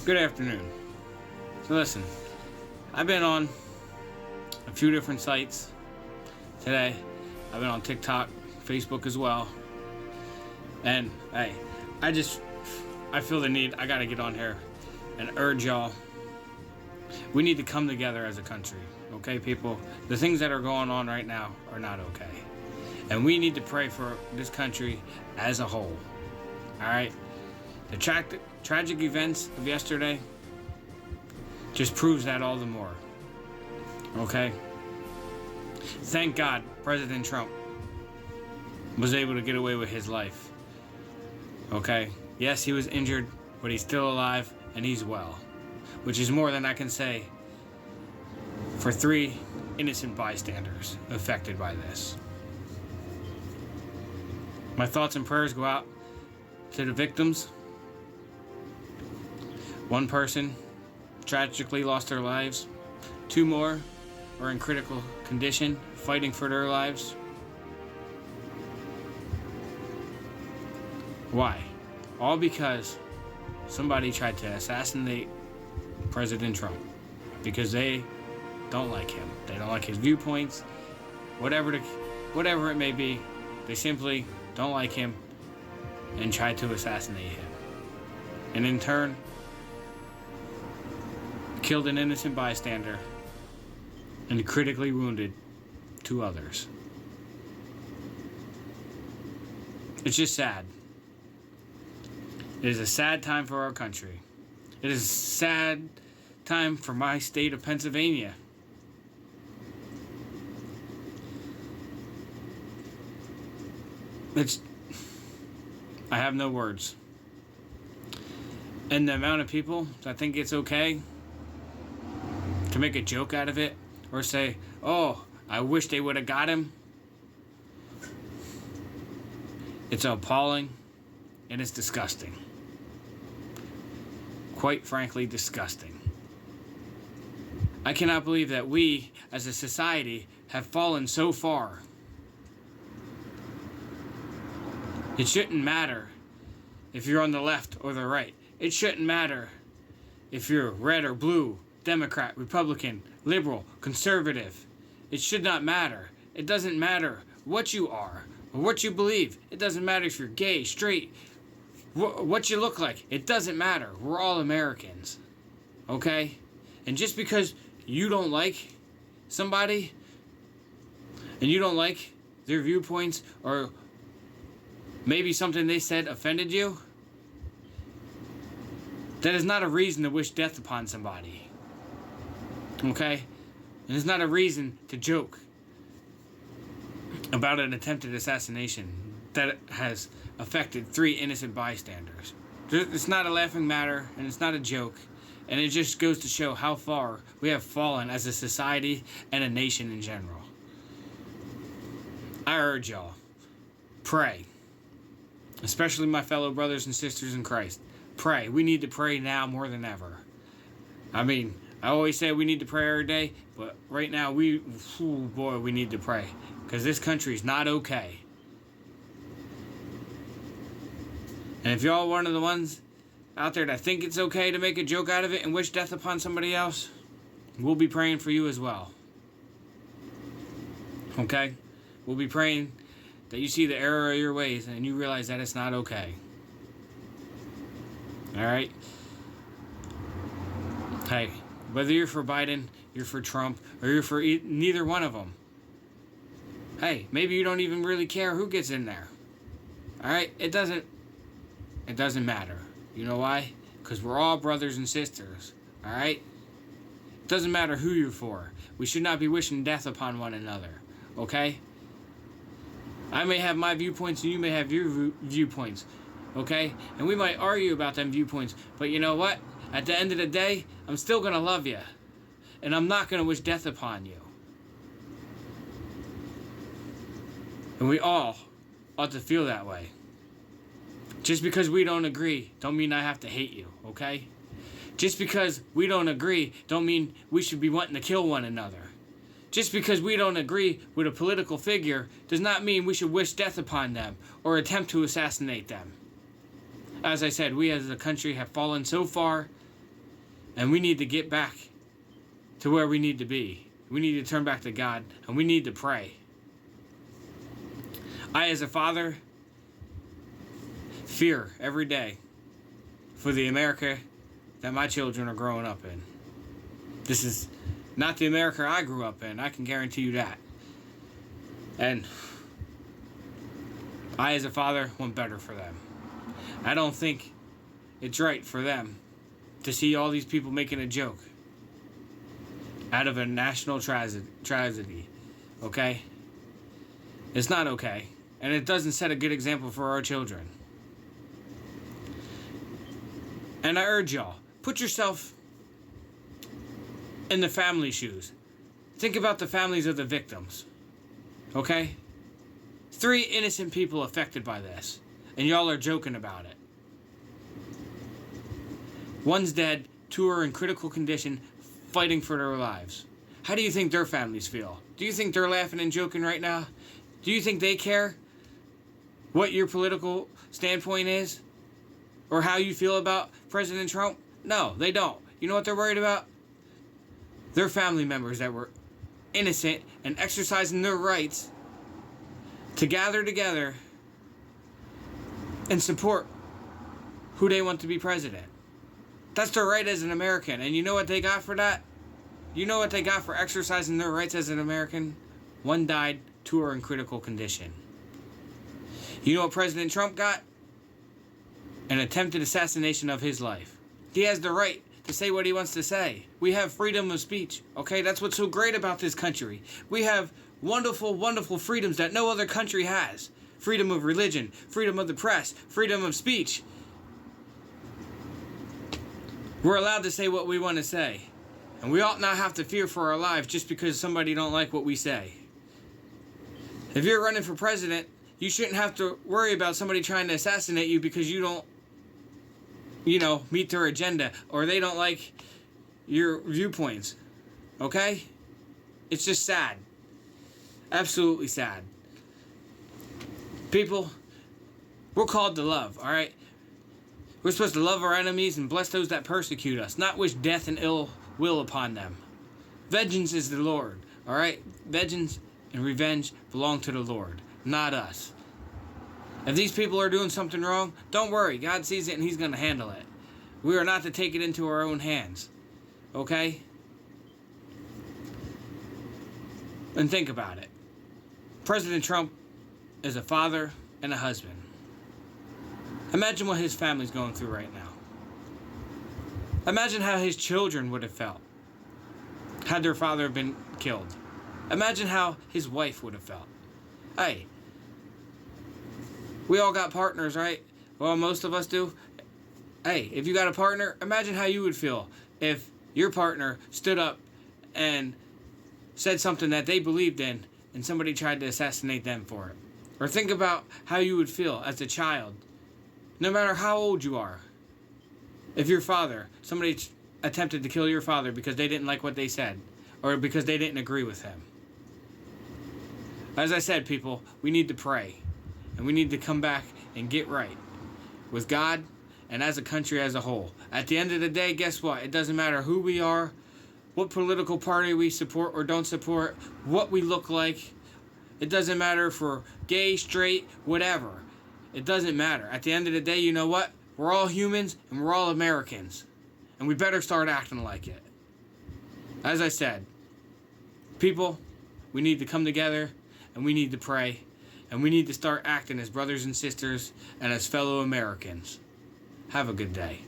Good afternoon. So listen, I've been on a few different sites today. I've been on TikTok, Facebook as well. And hey, I feel the need, I gotta get on here and urge y'all. We need to come together as a country, okay, people? The things that are going on right now are not okay. And we need to pray for this country as a whole, all right? The tragic events of yesterday just proves that all the more, okay? Thank God President Trump was able to get away with his life, okay? Yes, he was injured, but he's still alive and he's well, which is more than I can say for 3 innocent bystanders affected by this. My thoughts and prayers go out to the victims. 1 person tragically lost their lives. 2 more are in critical condition, fighting for their lives. Why? All because somebody tried to assassinate President Trump because they don't like him. They don't like his viewpoints. Whatever it may be, they simply don't like him and tried to assassinate him. And in turn, killed an innocent bystander and critically wounded 2 others. It's just sad. It is a sad time for our country. It is a sad time for my state of Pennsylvania. I have no words. And the amount of people that think it's okay to make a joke out of it or say, oh, I wish they would have got him. It's appalling and it's disgusting. Quite frankly, disgusting. I cannot believe that we, as a society, have fallen so far. It shouldn't matter if you're on the left or the right. It shouldn't matter if you're red or blue, Democrat, Republican, liberal, conservative. It should not matter. It doesn't matter what you are or what you believe. It doesn't matter if you're gay, straight, what you look like. It doesn't matter. We're all Americans. Okay? And just because you don't like somebody and you don't like their viewpoints or maybe something they said offended you, that is not a reason to wish death upon somebody. Okay? And it's not a reason to joke about an attempted assassination that has affected 3 innocent bystanders. It's not a laughing matter, and it's not a joke, and it just goes to show how far we have fallen as a society and a nation in general. I urge y'all, pray. Especially my fellow brothers and sisters in Christ. Pray. We need to pray now more than ever. I mean, I always say we need to pray every day, but right now we need to pray. Because this country is not okay. And if y'all are one of the ones out there that think it's okay to make a joke out of it and wish death upon somebody else, we'll be praying for you as well. Okay? We'll be praying that you see the error of your ways and you realize that it's not okay. Alright? Hey, whether you're for Biden, you're for Trump, or you're for neither one of them, hey, maybe you don't even really care who gets in there. Alright? It doesn't matter. You know why? Because we're all brothers and sisters. Alright? It doesn't matter who you're for. We should not be wishing death upon one another. Okay? I may have my viewpoints and you may have your viewpoints. Okay? And we might argue about them viewpoints. But you know what? At the end of the day, I'm still going to love you. And I'm not going to wish death upon you. And we all ought to feel that way. Just because we don't agree, don't mean I have to hate you, okay? Just because we don't agree, don't mean we should be wanting to kill one another. Just because we don't agree with a political figure does not mean we should wish death upon them or attempt to assassinate them. As I said, we as a country have fallen so far And we need to get back to where we need to be. We need to turn back to God, and we need to pray. I, as a father, fear every day for the America that my children are growing up in. This is not the America I grew up in. I can guarantee you that. And I, as a father, want better for them. I don't think it's right for them to see all these people making a joke out of a national tragedy. Okay? It's not okay. And it doesn't set a good example for our children. And I urge y'all, put yourself in the family shoes. Think about the families of the victims. Okay? 3 innocent people affected by this. And y'all are joking about it. One's dead, 2 are in critical condition, fighting for their lives. How do you think their families feel? Do you think they're laughing and joking right now? Do you think they care what your political standpoint is? Or how you feel about President Trump? No, they don't. You know what they're worried about? Their family members that were innocent and exercising their rights to gather together and support who they want to be president. That's their right as an American. And you know what they got for that? You know what they got for exercising their rights as an American? 1 died, 2 are in critical condition. You know what President Trump got? An attempted assassination of his life. He has the right to say what he wants to say. We have freedom of speech. Okay, that's what's so great about this country. We have wonderful, wonderful freedoms that no other country has. Freedom of religion, freedom of the press, freedom of speech. We're allowed to say what we want to say. And we ought not have to fear for our lives just because somebody don't like what we say. If you're running for president, you shouldn't have to worry about somebody trying to assassinate you because you don't, meet their agenda or they don't like your viewpoints. Okay? It's just sad. Absolutely sad. People, we're called to love, alright? We're supposed to love our enemies and bless those that persecute us, not wish death and ill will upon them. Vengeance is the Lord, alright? Vengeance and revenge belong to the Lord, not us. If these people are doing something wrong, don't worry. God sees it and He's going to handle it. We are not to take it into our own hands. Okay? And think about it. President Trump is a father and a husband. Imagine what his family's going through right now. Imagine how his children would have felt had their father been killed. Imagine how his wife would have felt. Hey, we all got partners, right? Well, most of us do. Hey, if you got a partner, imagine how you would feel if your partner stood up and said something that they believed in and somebody tried to assassinate them for it. Or think about how you would feel as a child, no matter how old you are. If your father, somebody attempted to kill your father because they didn't like what they said or because they didn't agree with him. As I said, people, we need to pray. And we need to come back and get right with God and as a country as a whole. At the end of the day, guess what? It doesn't matter who we are, what political party we support or don't support, what we look like. It doesn't matter if we're gay, straight, whatever. It doesn't matter. At the end of the day, you know what? We're all humans and we're all Americans. And we better start acting like it. As I said, people, we need to come together and we need to pray. And we need to start acting as brothers and sisters and as fellow Americans. Have a good day.